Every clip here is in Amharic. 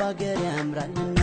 ሀገር ያምራልና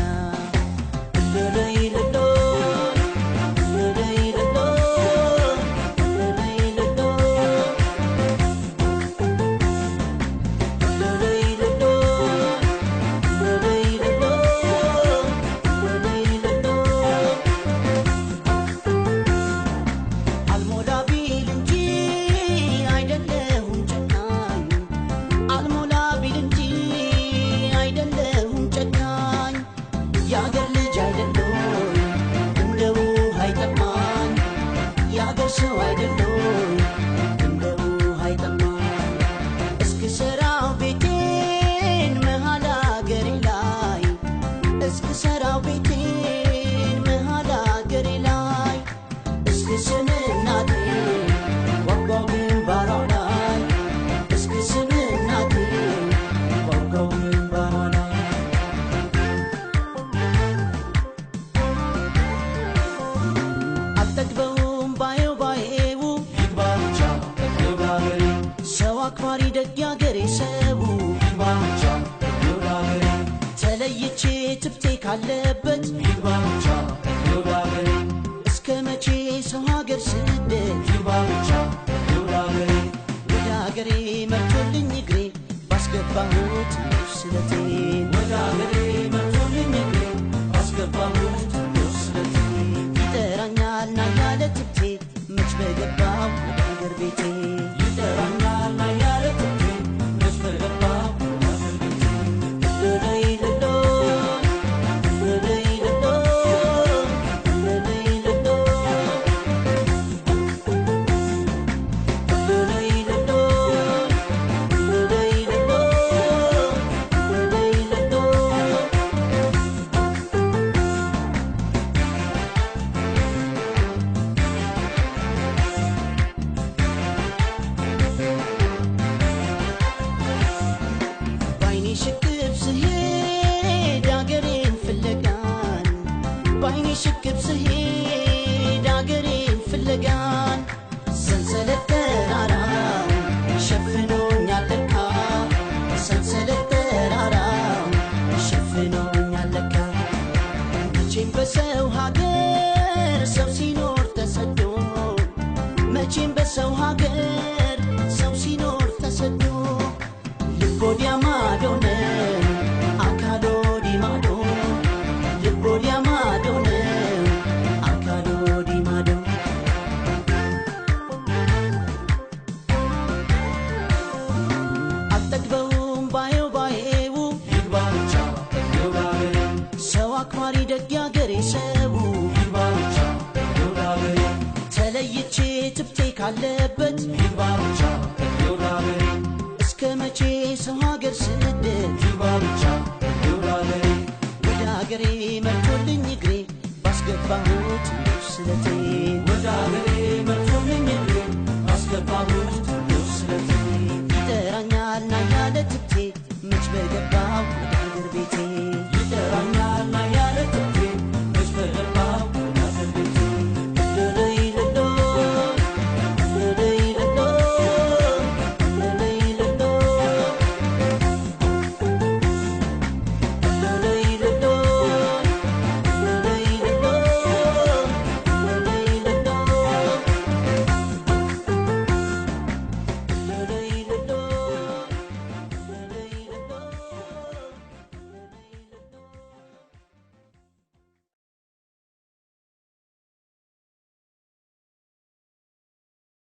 አክባሪ ደግ ያገሬ ሰው ይባቻ ይባገሬ ተለይቼ ትፍቴ ካለበት ይባቻ ይባገሬ እስከ መቼ ሰው ሀገር ስደት ይባቻ ይባገሬ ወደ ሀገሬ መጥቶልኝ እግሬ ባስገባሁት ስለቴ ወደ ሀገሬ መጥቶልኝ እግሬ ባስገባሁት ስለቴ ይጠራኛል ና ያለ ትፍቴ መች በገባው ወደ ሀገር ቤቴ ይጠራኛል ና ያለ ትፍቴ መች በገባው ሽክብ ስሄድ አገሬን ፍለጋን ሰንሰለት ተራራው ሸፍኖኛል ለካ ሰንሰለት ተራራው ሸፍኖኛል ለካ መቼም በሰው ሀገር ሰው ሲኖር ተሰዶ መቼም በሰው ሀገር ሰው ሲኖር ተሰዶ ልብ ወዲያ ማዶ ነው አካል ወዲህ ማዶ ልብ ወዲያ ማዶ ነው አካል ወዲህ ማዶ አልጠግበውም ባየው ባየው ይግባ ብቻ ይውላገሬ ሰው አክባሪ ደግ ያገሬ ሰው ይግባ ብቻ ይውላገሬ ተለይቼ ትፍቴ ካለበት ይግባ ብቻ ይውላገሬ እስከ መቼ ሰው ሀገር ስደት ይግባ ብቻ ይውላገሬ ወደ ሀገሬ